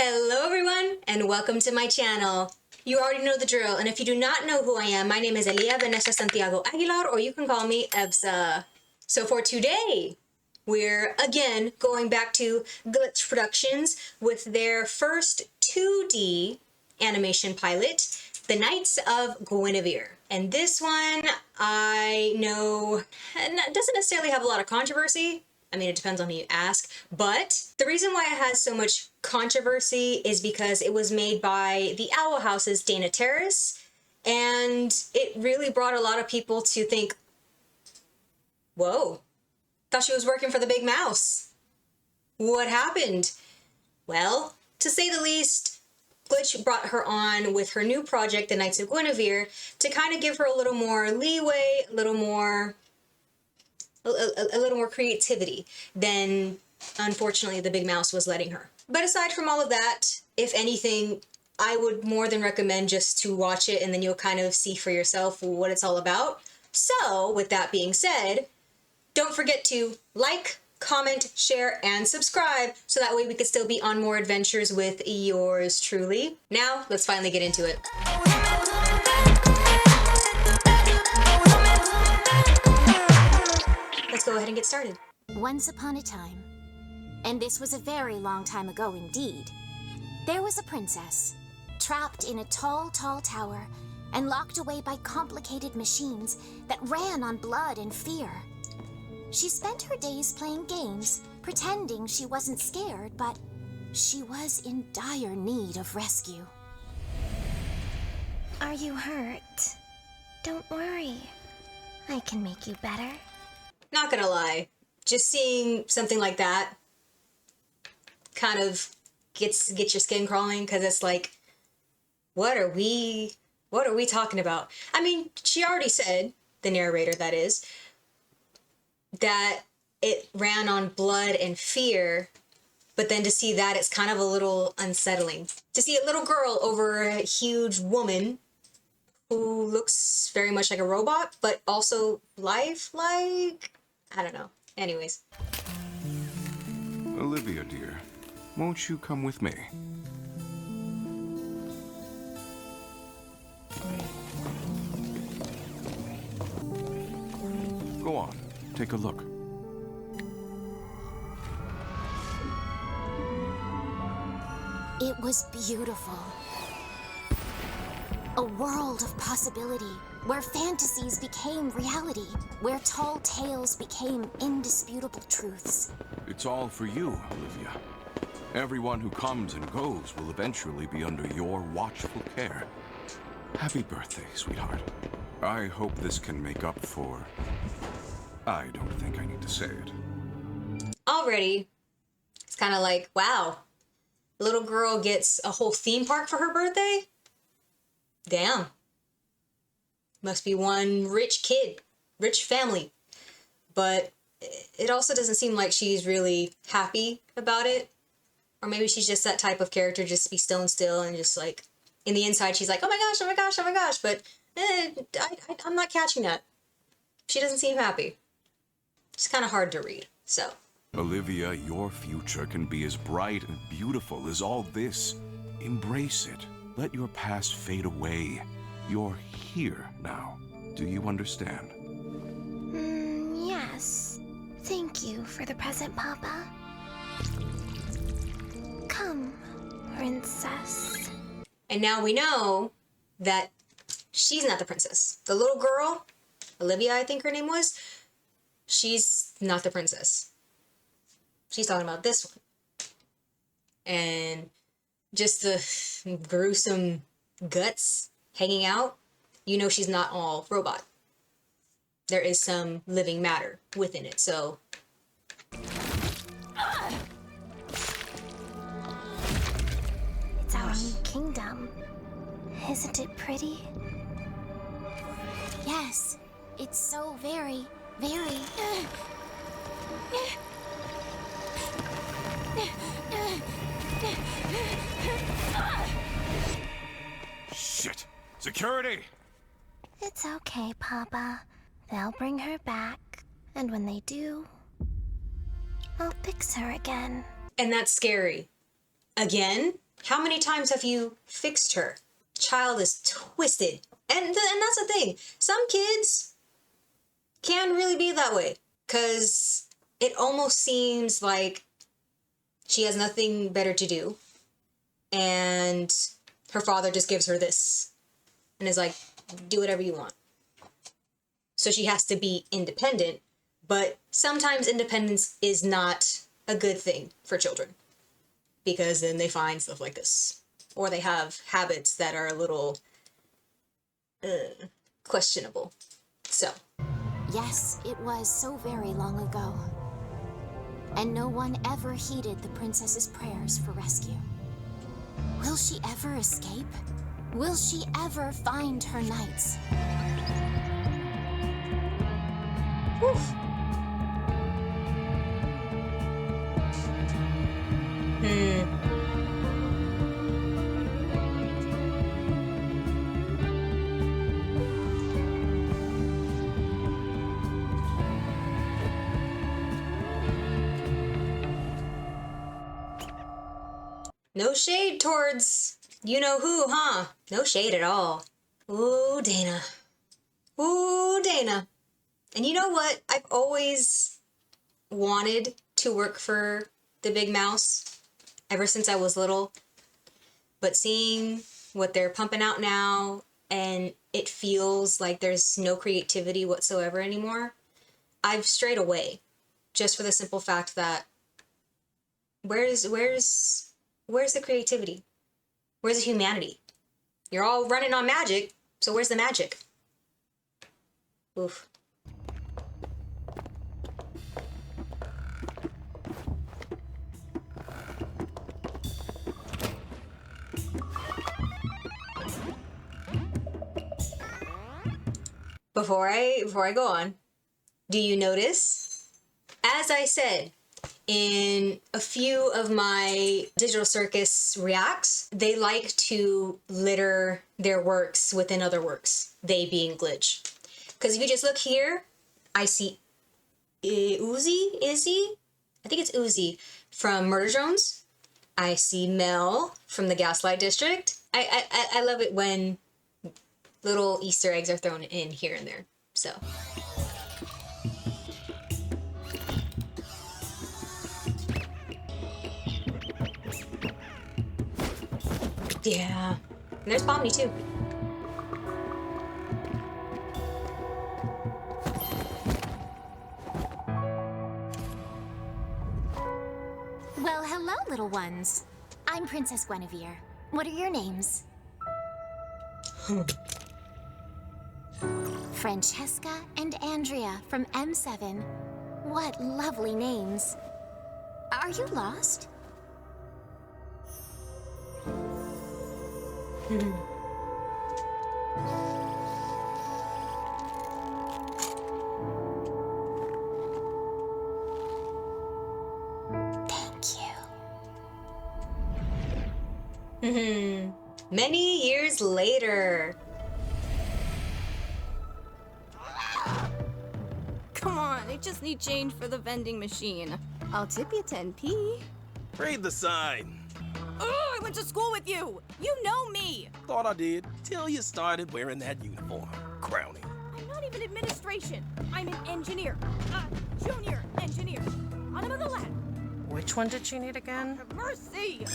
Hello everyone, and welcome to my channel. You already know the drill, and if you do not know who I am, my name is Elia Vanessa Santiago Aguilar, or you can call me Evsa. So for today, we're again going back to Glitch Productions with their first 2D animation pilot, The Knights of Guinevere. And this one, I know, doesn't necessarily have a lot of controversy. I mean, it depends on who you ask, but the reason why it has so much controversy is because it was made by the Owl House's Dana Terrace, and it really brought a lot of people to think, whoa, thought she was working for the big mouse. What happened? Well, to say the least, Glitch brought her on with her new project, The Knights of Guinevere, to kind of give her a little more leeway, a little more creativity than, unfortunately, the big mouse was letting her. But aside from all of that, if anything, I would more than recommend just to watch it, and then you'll kind of see for yourself what it's all about. So, with that being said, don't forget to like, comment, share, and subscribe, so that way we could still be on more adventures with yours truly. Now, let's finally get into it. Let's go ahead and get started. Once upon a time, and this was a very long time ago indeed, there was a princess, trapped in a tall, tall tower and locked away by complicated machines that ran on blood and fear. She spent her days playing games, pretending she wasn't scared, but she was in dire need of rescue. Are you hurt? Don't worry. I can make you better. Not gonna lie, just seeing something like that kind of gets your skin crawling, because it's like, what are we talking about? I mean, she already said, the narrator that is, that it ran on blood and fear, but then to see that, it's kind of a little unsettling. To see a little girl over a huge woman who looks very much like a robot, but also lifelike. I don't know. Anyways. Olivia, dear, won't you come with me? Go on, take a look. It was beautiful. A world of possibility, where fantasies became reality, where tall tales became indisputable truths. It's all for you, Olivia. Everyone who comes and goes will eventually be under your watchful care. Happy birthday, sweetheart. I hope this can make up for... I don't think I need to say it. Already, it's kind of like, wow, little girl gets a whole theme park for her birthday? Damn. Must be one rich kid, rich family. But it also doesn't seem like she's really happy about it. Or maybe she's just that type of character, just to be stone still and just like, in the inside she's like, oh my gosh, oh my gosh, oh my gosh. But I'm not catching that. She doesn't seem happy. It's kind of hard to read, so. Olivia, your future can be as bright and beautiful as all this. Embrace it. Let your past fade away. You're here now. Do you understand? Yes. Thank you for the present, Papa. Come, princess. And now we know that she's not the princess. The little girl, Olivia, I think her name was, she's not the princess. She's talking about this one. And just the gruesome guts hanging out, you know she's not all robot. There is some living matter within it, so. It's our new kingdom. Isn't it pretty? Yes, it's so very, very... Shit! Security! It's okay, Papa. They'll bring her back. And when they do, I'll fix her again. And that's scary. Again? How many times have you fixed her? Child is twisted. And that's the thing. Some kids can really be that way. Because it almost seems like she has nothing better to do. And her father just gives her this. And is like, do whatever you want. So she has to be independent. But sometimes independence is not a good thing for children. Because then they find stuff like this. Or they have habits that are a little questionable. So. Yes, it was so very long ago. And no one ever heeded the princess's prayers for rescue. Will she ever escape? Will she ever find her knights? Oof. No shade towards you-know-who, huh? No shade at all. Ooh, Dana. Ooh, Dana. And you know what? I've always wanted to work for the Big Mouse ever since I was little. But seeing what they're pumping out now, and it feels like there's no creativity whatsoever anymore, I've strayed away. Just for the simple fact that where's the creativity? Where's the humanity? You're all running on magic, so where's the magic? Oof. Before I go on, do you notice? As I said, in a few of my Digital Circus reacts, they like to litter their works within other works, they being Glitch. Because if you just look here, I see Izzy? I think it's Uzi from Murder Drones. I see Mel from the Gaslight District. I love it when little Easter eggs are thrown in here and there, so. Yeah, and there's Pomni too. Well, hello, little ones. I'm Princess Guinevere. What are your names? Francesca and Andrea from M7. What lovely names. Are you lost? Thank you. Many years later. Come on, I just need change for the vending machine. I'll tip you 10p. Read the sign. Oh, I went to school with you. You know me. Thought I did, till you started wearing that uniform. Crowning. I'm not even administration. I'm an engineer. Junior engineer. Bottom of the ladder. Which one did she need again? Have mercy.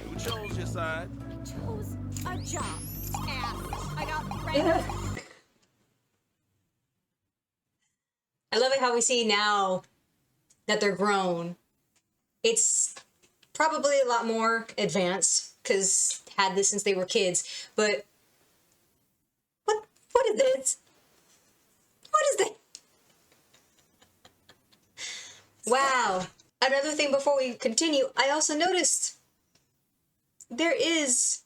Who chose your side? I chose a job. Ass. I got red. I love it how we see now that they're grown. It's probably a lot more advanced because had this since they were kids. But what is this? What is this? Wow. Another thing before we continue, I also noticed there is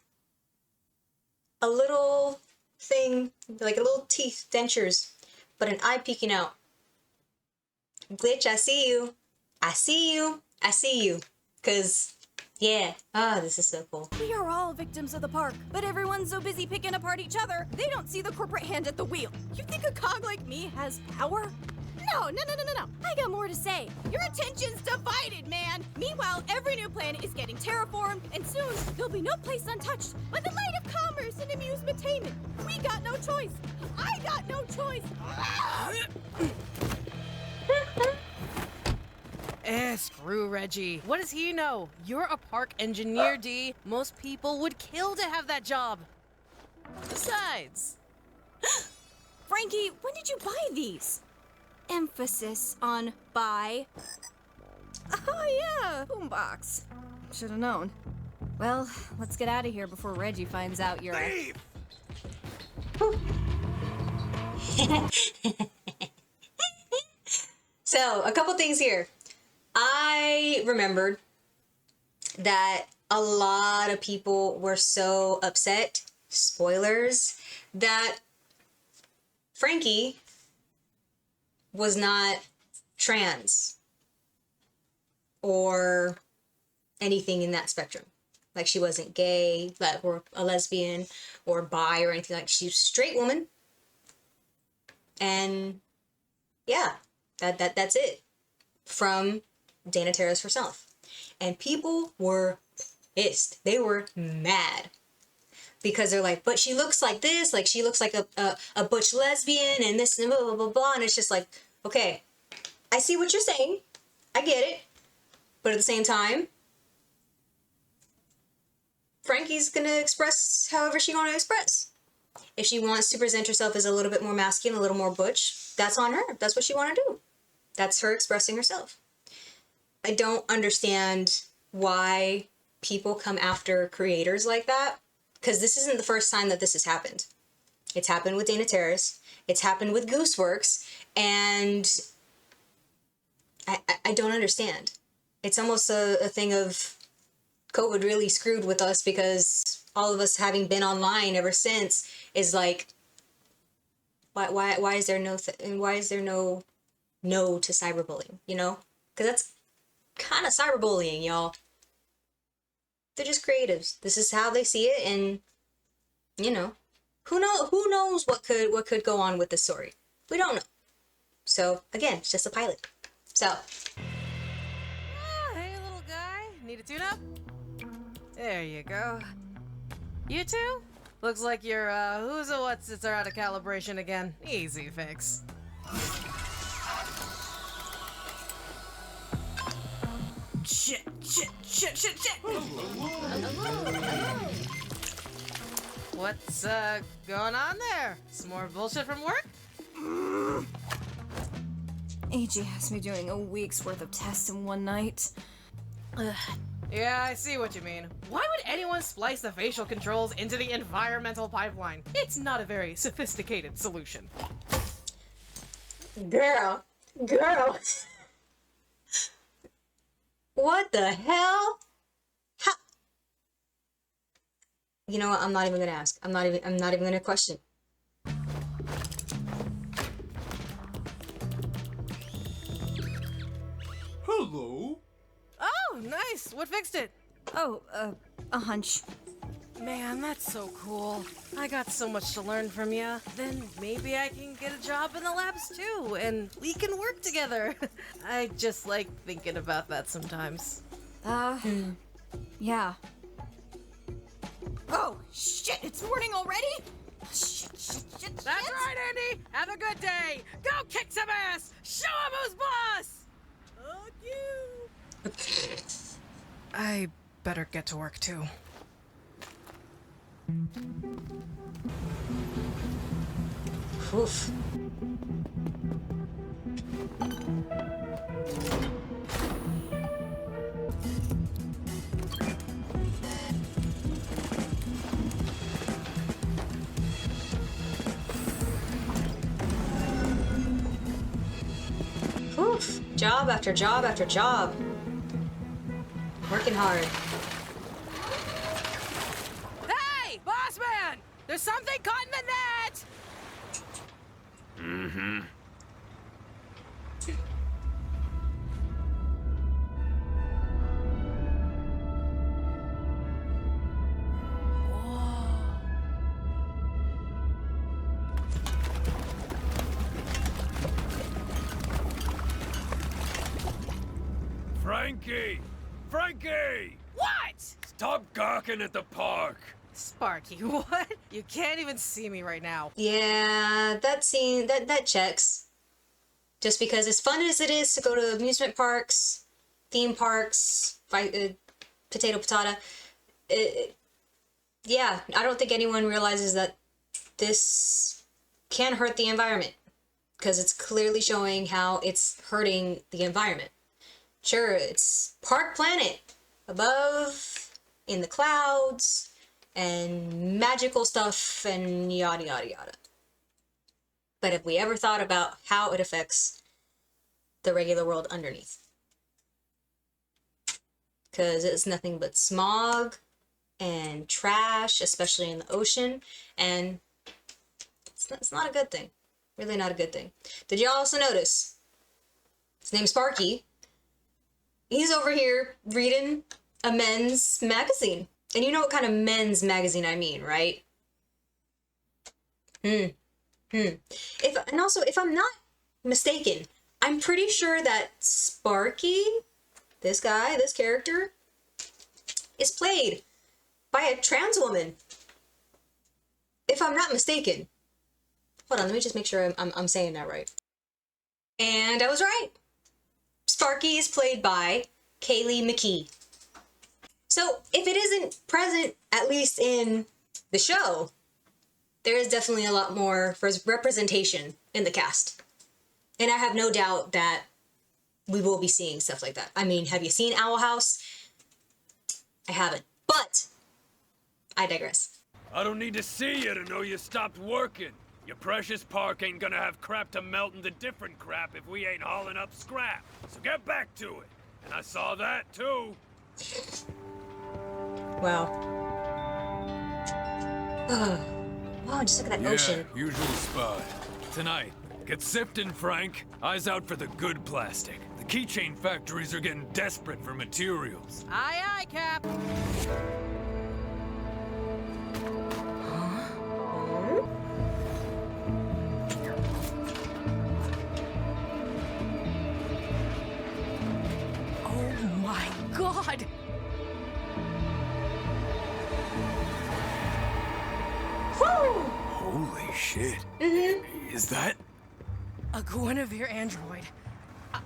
a little thing, like a little teeth, dentures, but an eye peeking out. Glitch, I see you. I see you. I see you. Cause, yeah. This is so cool. We are all victims of the park, but everyone's so busy picking apart each other, they don't see the corporate hand at the wheel. You think a cog like me has power? No. I got more to say. Your attention's divided, man. Meanwhile, every new planet is getting terraformed, and soon there'll be no place untouched by the light of commerce and amusement-tainment. We got no choice. I got no choice. Screw Reggie. What does he know? You're a park engineer, D. Most people would kill to have that job. Besides... Frankie, when did you buy these? Emphasis on buy. Oh yeah, boombox. Should have known. Well, let's get out of here before Reggie finds out you're a... So, a couple things here. I remembered that a lot of people were so upset, spoilers, that Frankie was not trans or anything in that spectrum. Like she wasn't gay, like or a lesbian or bi or anything like. She's a straight woman. And yeah, that's it from Dana Terrace herself. And people were pissed. They were mad. Because they're like, but she looks like this, like she looks like a butch lesbian and this and blah, blah, blah, blah. And it's just like, okay, I see what you're saying. I get it. But at the same time, Frankie's going to express however she's going to express. If she wants to present herself as a little bit more masculine, a little more butch, that's on her. That's what she want to do. That's her expressing herself. I don't understand why people come after creators like that. Because this isn't the first time that this has happened. It's happened with Dana Terrace. It's happened with Gooseworks. And I don't understand. It's almost a thing of COVID really screwed with us because all of us having been online ever since is like, why is there no no to cyberbullying, you know? Because that's kind of cyberbullying, y'all. They're just creatives. This is how they see it, and you know, who knows what could go on with this story. We don't know. So again, it's just a pilot. So Hey, little guy. Need a tune-up? There you go. You two? Looks like your who's a what's-its are out of calibration again. Easy fix. Shit. What's going on there? Some more bullshit from work? AG has me doing a week's worth of tests in one night. Yeah, I see what you mean. Why would anyone splice the facial controls into the environmental pipeline? It's not a very sophisticated solution. Girl. What the hell? How? You know what? I'm not even gonna ask. I'm not even gonna question. Hello? Oh, nice. What fixed it? Oh, a hunch. Man, that's so cool. I got so much to learn from you. Then maybe I can get a job in the labs too, and we can work together. I just like thinking about that sometimes. Yeah. Oh, shit, it's morning already? Shit. That's right, Andy. Have a good day. Go kick some ass. Show him who's boss. Fuck you. I better get to work too. Oof. Oof. Job after job after job. Working hard. Hey, boss man! There's something caught in the net! Mm-hmm. Frankie! Frankie! What? Stop gawking at the park! Sparky, what? You can't even see me right now. Yeah, that scene, that checks. Just because as fun as it is to go to amusement parks, theme parks, potato patata, yeah, I don't think anyone realizes that this can hurt the environment. Because it's clearly showing how it's hurting the environment. Sure, it's Park Planet, above, in the clouds, and magical stuff, and yada yada yada. But have we ever thought about how it affects the regular world underneath? Because it's nothing but smog and trash, especially in the ocean, and it's not a good thing. Really not a good thing. Did y'all also notice? His name's Sparky. He's over here reading a men's magazine. And you know what kind of men's magazine I mean, right? And also, if I'm not mistaken, I'm pretty sure that Sparky, this guy, this character, is played by a trans woman. If I'm not mistaken. Hold on, let me just make sure I'm saying that right. And I was right. Sparky is played by Kaylee McKee. So if it isn't present, at least in the show, there is definitely a lot more representation in the cast. And I have no doubt that we will be seeing stuff like that. I mean, have you seen Owl House? I haven't, but I digress. I don't need to see you to know you stopped working. Your precious park ain't gonna have crap to melt into different crap if we ain't hauling up scrap. So get back to it. And I saw that too. Wow. Wow, just look at that ocean. Usual spot. Tonight, get sifting, Frank. Eyes out for the good plastic. The keychain factories are getting desperate for materials. Aye, aye, Cap. Oh my god! Holy shit. Is that? A Guinevere android.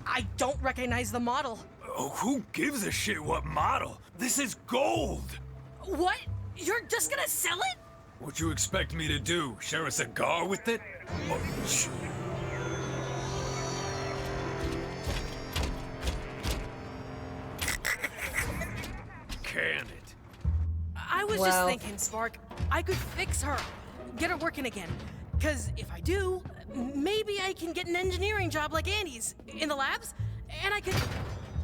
I don't recognize the model. Oh, who gives a shit what model? This is gold! What? You're just gonna sell it? What you expect me to do? Share a cigar with it? Oh, Can it? I was just thinking, Spark, I could fix her. Get her working again. Because if I do, maybe I can get an engineering job like Andy's in the labs, and I could...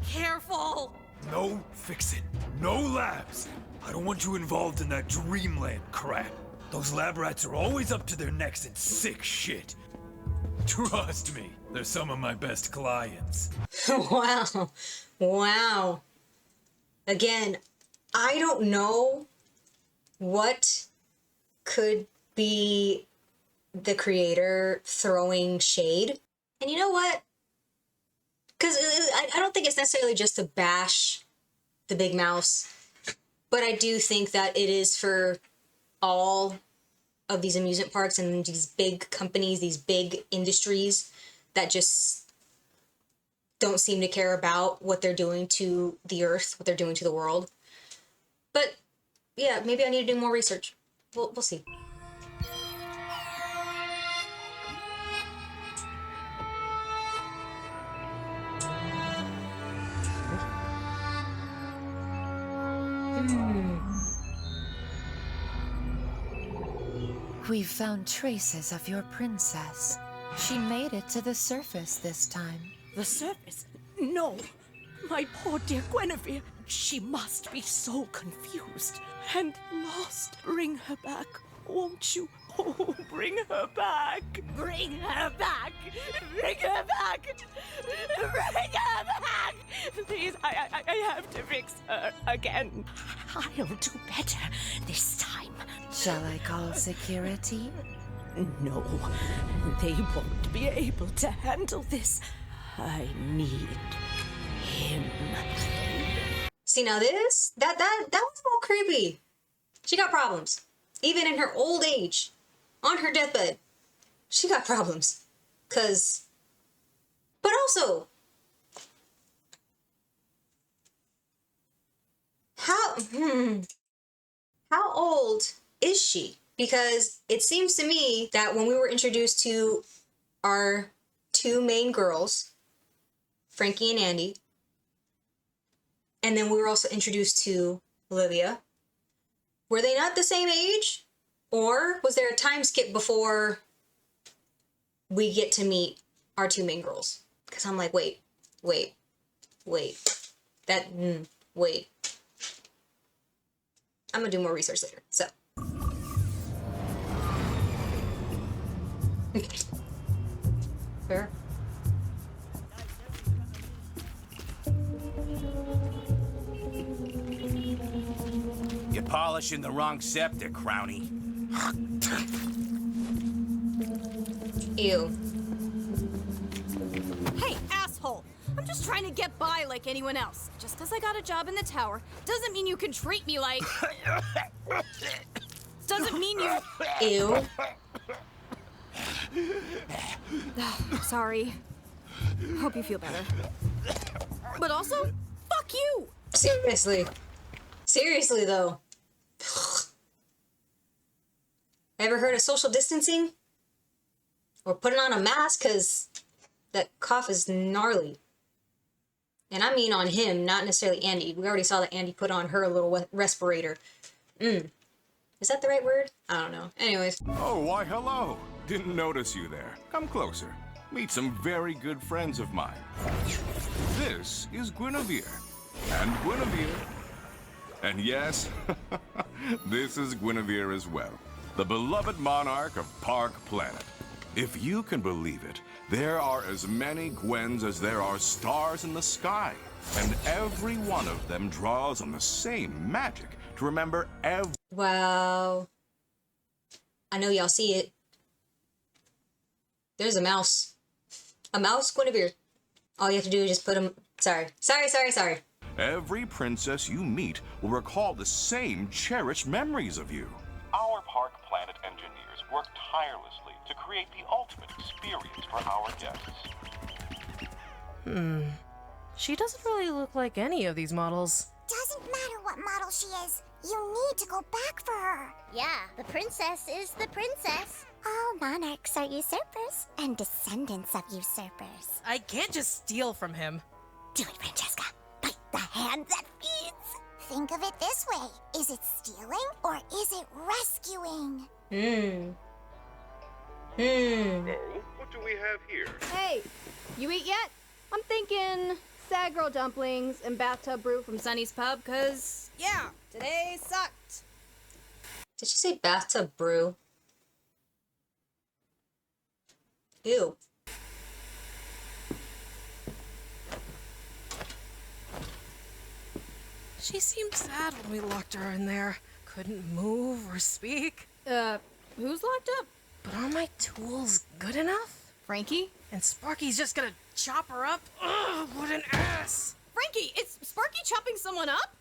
Careful! No fixing. No labs. I don't want you involved in that dreamland crap. Those lab rats are always up to their necks in sick shit. Trust me, they're some of my best clients. Wow. Wow. Again, I don't know what could be the creator throwing shade. And you know what? Because I don't think it's necessarily just to bash the big mouse, but I do think that it is for all of these amusement parks and these big companies, these big industries that just don't seem to care about what they're doing to the earth, what they're doing to the world. But yeah, maybe I need to do more research. We'll see. We've found traces of your princess. She made it to the surface this time. The surface? No. My poor dear Guinevere. She must be so confused and lost. Bring her back, won't you? Oh, bring her back. Bring her back. Bring her back. Bring her back. Please, I have to fix her again. I'll do better this time. Shall I call security? No, they won't be able to handle this. I need him. See, now this, that was a little creepy. She got problems. Even in her old age, on her deathbed, she got problems. But also, how old is she? Because it seems to me that when we were introduced to our two main girls, Frankie and Andy, and then we were also introduced to Olivia, were they not the same age? Or was there a time skip before we get to meet our two main girls? Because I'm like, wait. I'm gonna do more research later, so. Fair. You're polishing the wrong scepter, Crowny. Ew. Hey, asshole! I'm just trying to get by like anyone else. Just because I got a job in the tower doesn't mean you can treat me like... doesn't mean you... Ew. Sorry. Hope you feel better. But also, fuck you! Seriously though. Ever heard of social distancing? Or putting on a mask? Because that cough is gnarly. And I mean on him, not necessarily Andy. We already saw that Andy put on her little respirator. Is that the right word? I don't know. Anyways. Oh, why hello. Didn't notice you there. Come closer. Meet some very good friends of mine. This is Guinevere. And Guinevere. And yes, this is Guinevere as well. The beloved monarch of Park Planet. If you can believe it, there are as many Gwens as there are stars in the sky. And every one of them draws on the same magic to remember every... Wow. I know y'all see it. There's a mouse. A mouse, Guinevere. All you have to do is just put him... Sorry. Every princess you meet will recall the same cherished memories of you. Our Park Planet engineers work tirelessly to create the ultimate experience for our guests. She doesn't really look like any of these models. Doesn't matter what model she is. You need to go back for her. Yeah, the princess is the princess. All monarchs are usurpers and descendants of usurpers. I can't just steal from him. Do it, Francesca. Bite the hand that feeds. Think of it this way. Is it stealing or is it rescuing? Oh, what do we have here? Hey, you eat yet? I'm thinking sagro dumplings and bathtub brew from Sunny's Pub, cause, yeah, today sucked. Did she say bathtub brew? Ew. She seemed sad when we locked her in there. Couldn't move or speak. Who's locked up? But are my tools good enough? Frankie? And Sparky's just gonna chop her up? Ugh, what an ass! Frankie, is Sparky chopping someone up?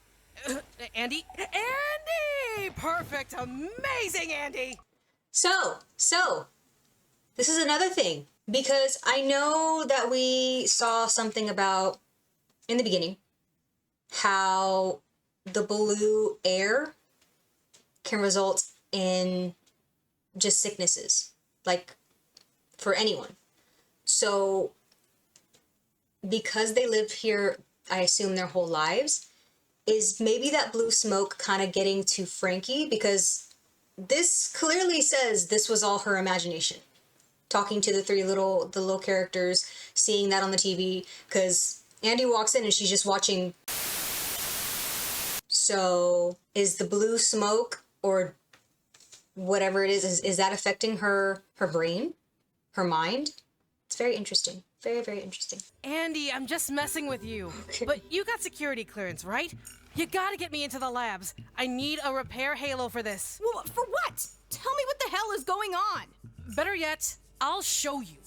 Andy? Andy! Perfect! Amazing, Andy! So, this is another thing. Because I know that we saw something about, in the beginning, how the blue air can result in just sicknesses, like for anyone. So because they live here, I assume their whole lives, is maybe that blue smoke kind of getting to Frankie, because this clearly says this was all her imagination. Talking to the little characters, seeing that on the TV, because Andy walks in and she's just watching. So is the blue smoke or whatever it is that affecting her brain, her mind? It's very interesting. Very, very interesting. Andy, I'm just messing with you. Okay. But you got security clearance, right? You gotta get me into the labs. I need a repair halo for this. Well, for what? Tell me what the hell is going on. Better yet, I'll show you.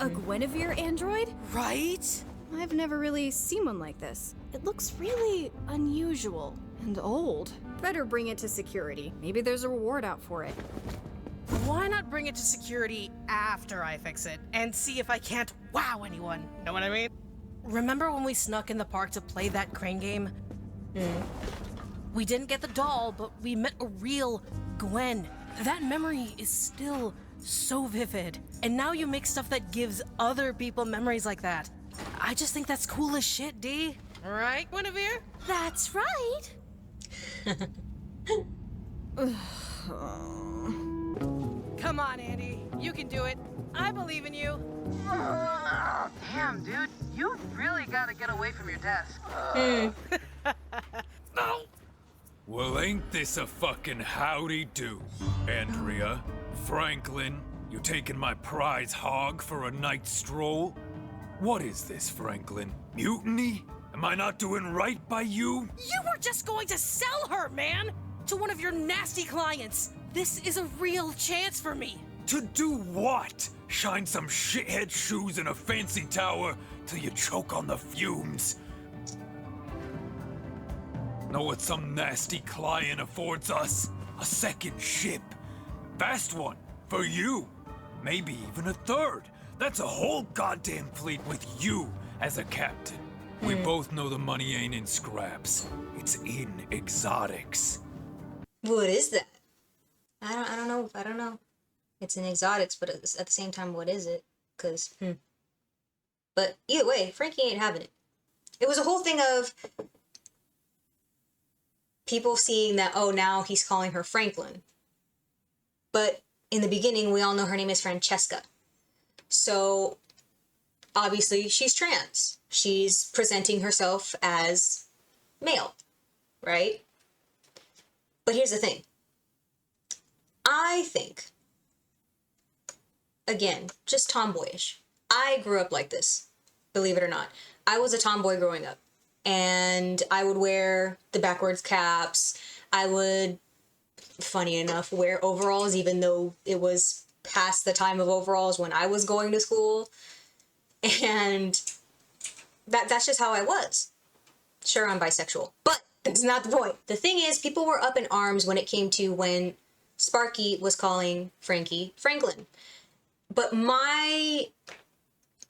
A Guinevere android? Right? I've never really seen one like this. It looks really unusual and old. Better bring it to security. Maybe there's a reward out for it. Why not bring it to security after I fix it and see if I can't wow anyone? Know what I mean? Remember when we snuck in the park to play that crane game? We didn't get the doll, but we met a real Gwen. That memory is still so vivid. And now you make stuff that gives other people memories like that. I just think that's cool as shit, D. Right, Guinevere? That's right. Come on, Andy. You can do it. I believe in you. Damn, dude. You really gotta get away from your desk. Well, ain't this a fucking howdy-do? Andrea, Franklin, you taking my prize hog for a night stroll? What is this, Franklin? Mutiny? Am I not doing right by you? You were just going to sell her, man! To one of your nasty clients. This is a real chance for me. To do what? Shine some shithead shoes in a fancy tower till you choke on the fumes? Know what some nasty client affords us? A second ship. Fast one. For you. Maybe even a third. That's a whole goddamn fleet with you as a captain. We both know the money ain't in scraps. It's in exotics. What is that? I don't know. It's in exotics, but at the same time, what is it? Because, But either way, Frankie ain't having it. It was a whole thing of people seeing that, oh, now he's calling her Franklin. But in the beginning, we all know her name is Francesca. So, obviously, she's trans. She's presenting herself as male, right? But here's the thing. I think, again, just tomboyish. I grew up like this, believe it or not. I was a tomboy growing up. And I would wear the backwards caps. I would, funny enough, wear overalls, even though it was past the time of overalls when I was going to school. And that's just how I was. Sure, I'm bisexual, but that's not the point. The thing is, people were up in arms when it came to when Sparky was calling Frankie Franklin. But my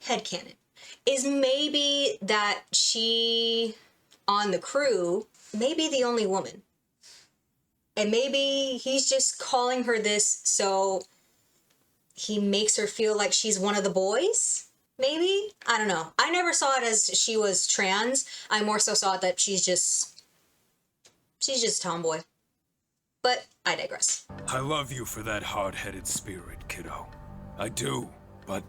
headcanon is maybe that she, on the crew, may be the only woman. And maybe he's just calling her this so he makes her feel like she's one of the boys? Maybe? I don't know. I never saw it as she was trans. I more so saw it that she's just tomboy. But I digress. I love you for that hard-headed spirit, kiddo. I do, but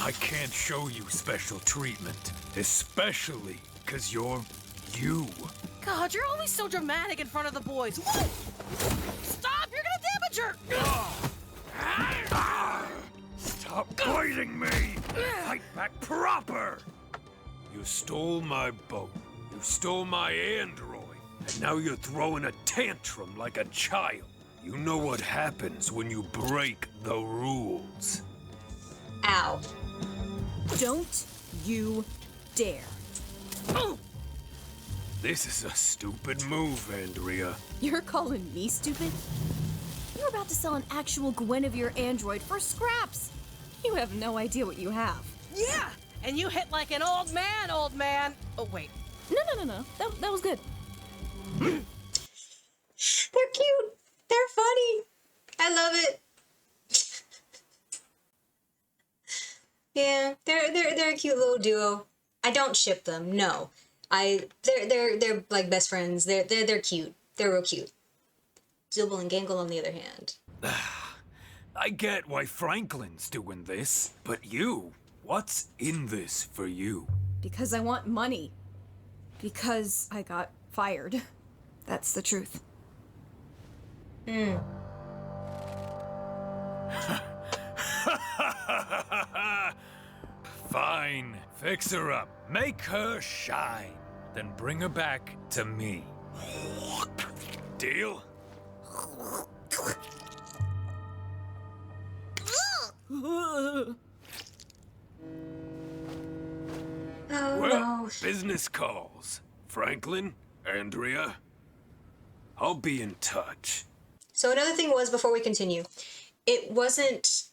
I can't show you special treatment. Especially because you're you. God, you're always so dramatic in front of the boys. Stop! You're gonna damage her! Stop biting me! Fight back proper! You stole my boat. You stole my android. And now you're throwing a tantrum like a child. You know what happens when you break the rules. Ow. Don't you dare. This is a stupid move, Andrea. You're calling me stupid? You're about to sell an actual Guinevere android for scraps. You have no idea what you have. Yeah, and you hit like an old man, old man. Oh, wait. No. That was good. They're cute. They're funny. I love it. Yeah, they're a cute little duo. I don't ship them. No. They're like best friends. They're cute. They're real cute. Zubul and Gangle, on the other hand. I get why Franklin's doing this, but you, what's in this for you? Because I want money. Because I got fired. That's the truth. Fine. Fix her up. Make her shine. Then bring her back to me. Deal? Business calls. Franklin, Andrea, I'll be in touch. So another thing was, before we continue, it wasn't,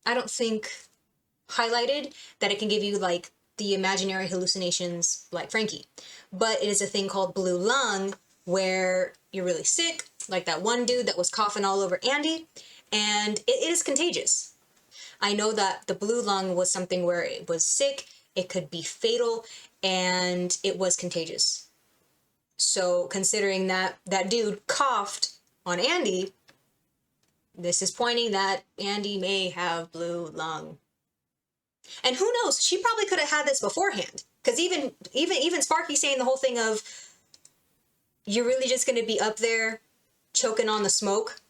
I don't think, highlighted that it can give you like the imaginary hallucinations like Frankie. But it is a thing called blue lung, where you're really sick, like that one dude that was coughing all over Andy, and it is contagious. I know that the blue lung was something where it was sick, it could be fatal, and it was contagious. So considering that that dude coughed on Andy, this is pointing that Andy may have blue lung. And who knows, she probably could have had this beforehand. Because even Sparky saying the whole thing of, you're really just going to be up there choking on the smoke.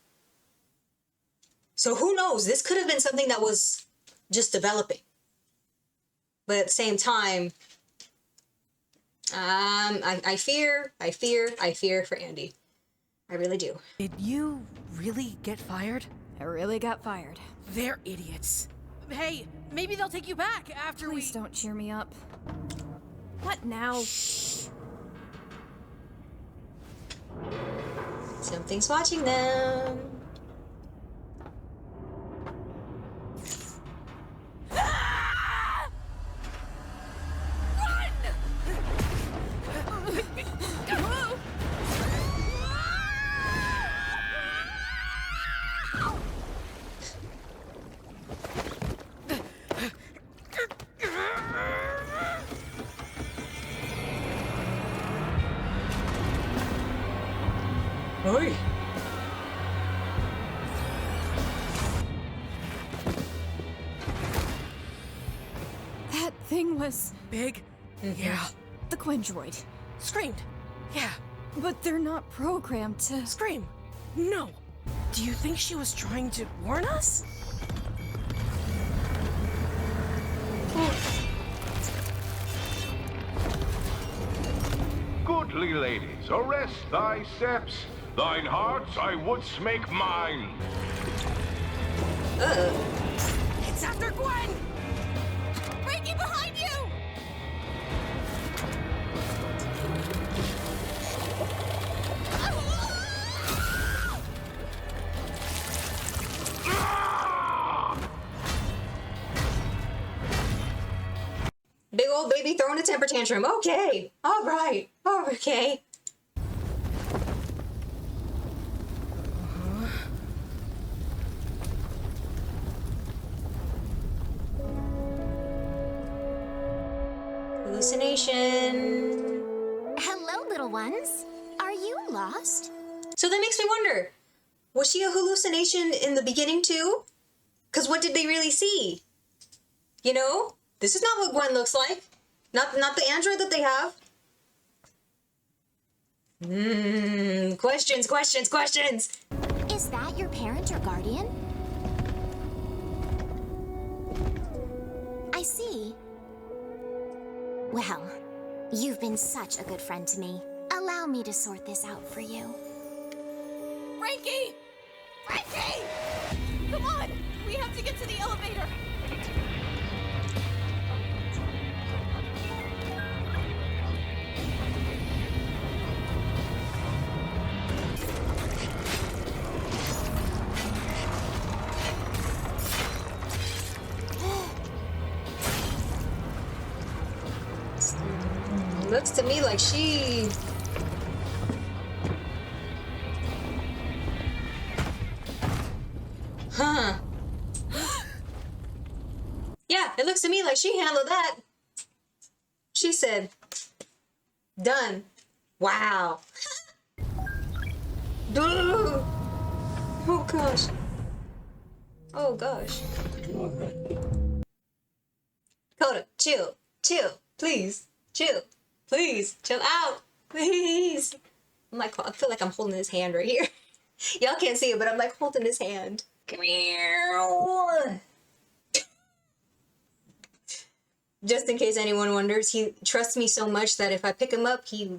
So who knows, this could have been something that was just developing. But at the same time, I fear for Andy. I really do. Did you really get fired? I really got fired. They're idiots. Hey, maybe they'll take you back after Please don't cheer me up. What now? Something's watching them. Oi! That thing was big? Yeah. the Quendroid. Screamed. Yeah. But they're not programmed to Scream. No. Do you think she was trying to warn us? Goodly ladies, arrest thy steps. Thine hearts I wouldst make mine. It's after Gwen! Frankie, behind you! Big old baby throwing a temper tantrum. Okay. All right. Okay. Hallucination. Hello, little ones. Are you lost? So that makes me wonder, was she a hallucination in the beginning too? Because what did they really see? You know? This is not what Gwen looks like. Not the android that they have. Questions. Is that your parent or guardian? I see. Well, you've been such a good friend to me. Allow me to sort this out for you. Frankie! Frankie! Come on! We have to get to the elevator! Looks to me like she... Huh. Yeah, it looks to me like she handled that. She said, done. Wow. Ugh. Oh gosh. Oh gosh. Coda, chill, please, chill. Please, chill out. Please. I'm like, I feel like I'm holding his hand right here. Y'all can't see it, but I'm like holding his hand. Come here. Just in case anyone wonders, he trusts me so much that if I pick him up, he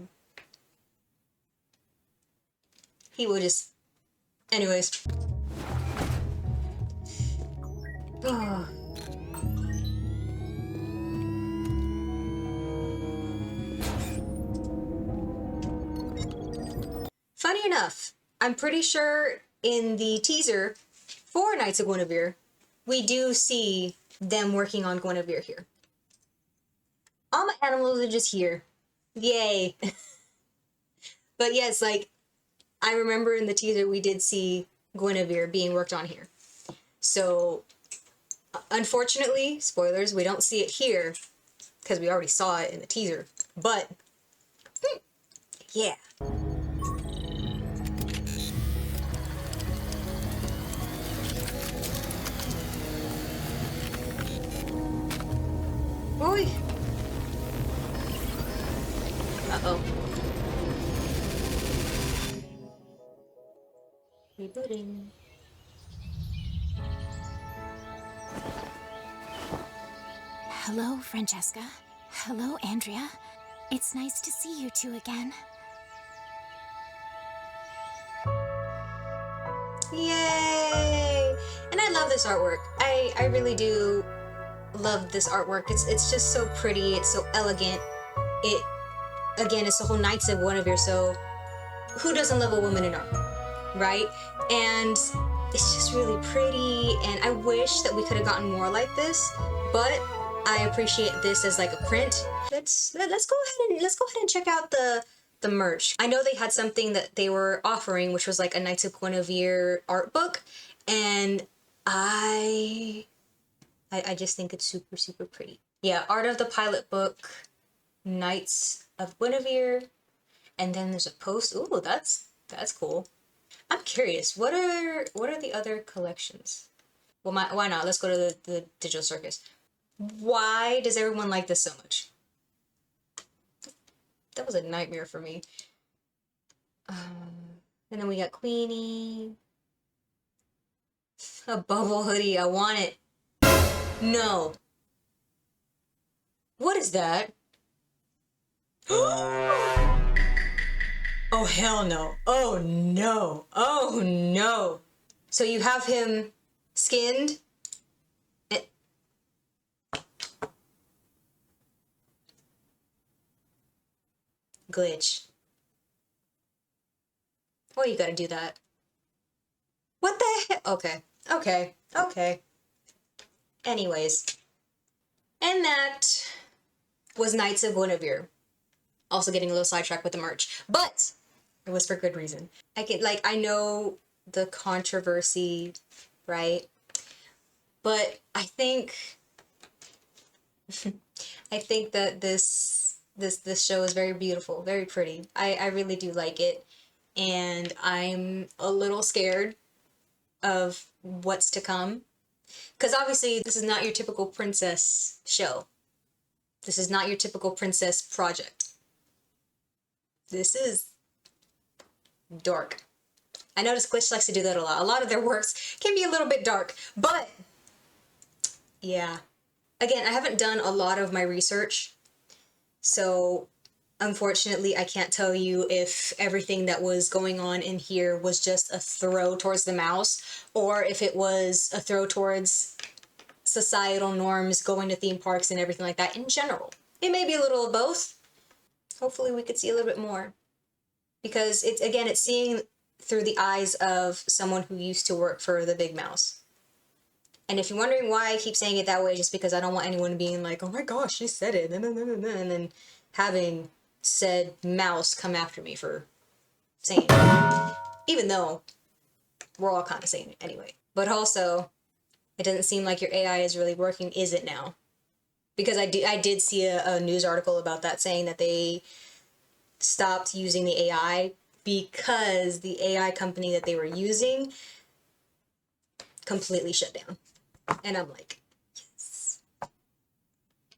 will just... Anyways. Oh. funny enough, I'm pretty sure in the teaser for Knights of Guinevere, we do see them working on Guinevere here. All my animals are just here. Yay. But yes, like, I remember in the teaser we did see Guinevere being worked on here. So, unfortunately, spoilers, we don't see it here because we already saw it in the teaser. But, yeah. Oi. Uh-oh. Rebooting. Hello, Francesca. Hello, Andrea. It's nice to see you two again. Yay! And I love this artwork. I really do love this artwork. It's just so pretty. It's so elegant. It, again, it's the whole Knights of Guinevere, so who doesn't love a woman in armor, right? And it's just really pretty, and I wish that we could have gotten more like this, but I appreciate this as like a print. Let's go ahead and check out the merch. I know they had something that they were offering, which was like a Knights of Guinevere art book, and I just think it's super, super pretty. Yeah, Art of the Pilot book, Knights of Guinevere, and then there's a post. Ooh, that's cool. I'm curious, what are the other collections? Well, why not? Let's go to the Digital Circus. Why does everyone like this so much? That was a nightmare for me. And then we got Queenie. A bubble hoodie, I want it. No. What is that? Oh, hell no. Oh, no. Oh, no. So you have him skinned? Glitch. Why you gotta do that? What the heck? Okay. Okay. Okay. Anyways. And that was Knights of Guinevere. Also getting a little sidetracked with the merch. But it was for good reason. I know the controversy, right? But I think that this show is very beautiful, very pretty. I really do like it. And I'm a little scared of what's to come. Because obviously this is not your typical princess show. This is not your typical princess project. This is dark. I notice Glitch likes to do that a lot. A lot of their works can be a little bit dark, but yeah. Again, I haven't done a lot of my research, so unfortunately I can't tell you if everything that was going on in here was just a throw towards the mouse, or if it was a throw towards societal norms, going to theme parks and everything like that in general. It may be a little of both. Hopefully we could see a little bit more. Because it's seeing through the eyes of someone who used to work for the big mouse. And if you're wondering why I keep saying it that way, just because I don't want anyone being like, oh my gosh, she said it, and then having said mouse come after me for saying it. Even though we're all kind of saying it anyway. But also, it doesn't seem like your AI is really working, is it now? Because I did see a news article about that, saying that they stopped using the AI because the AI company that they were using completely shut down. And I'm like, yes.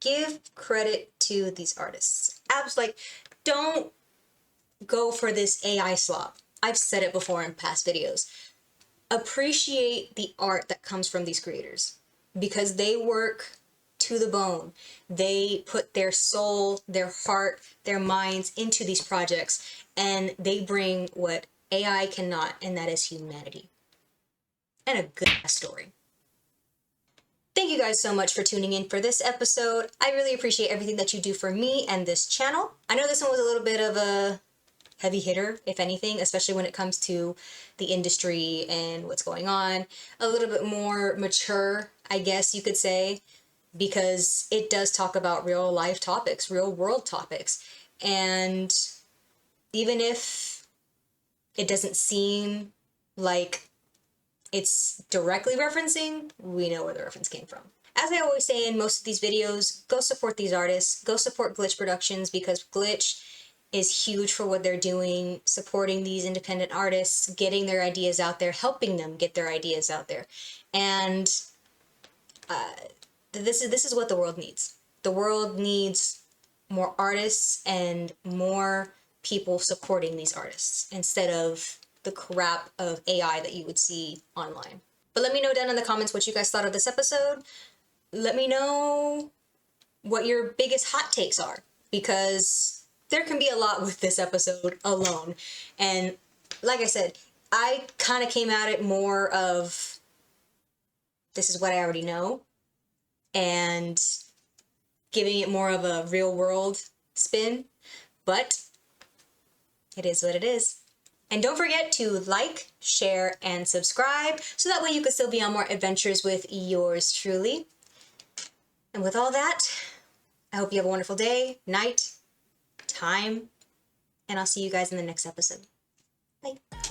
Give credit to these artists. Don't go for this AI slop. I've said it before in past videos. Appreciate the art that comes from these creators, because they work to the bone. They put their soul, their heart, their minds into these projects, and they bring what AI cannot, and that is humanity. And a good story. Thank you guys so much for tuning in for this episode. I really appreciate everything that you do for me and this channel. I know this one was a little bit of a heavy hitter, if anything, especially when it comes to the industry and what's going on. A little bit more mature, I guess you could say, because it does talk about real life topics, real world topics. And even if it doesn't seem like it's directly referencing, we know where the reference came from. As I always say in most of these videos, go support these artists, go support Glitch Productions, because Glitch is huge for what they're doing, supporting these independent artists, getting their ideas out there, helping them get their ideas out there. And this is what the world needs. The world needs more artists and more people supporting these artists instead of the crap of AI that you would see online. But let me know down in the comments what you guys thought of this episode. Let me know what your biggest hot takes are, because there can be a lot with this episode alone. And like I said, I kind of came at it more of, this is what I already know, and giving it more of a real world spin, but it is what it is. And don't forget to like, share, and subscribe, so that way you can still be on more adventures with yours truly. And with all that, I hope you have a wonderful day, night, time, and I'll see you guys in the next episode. Bye.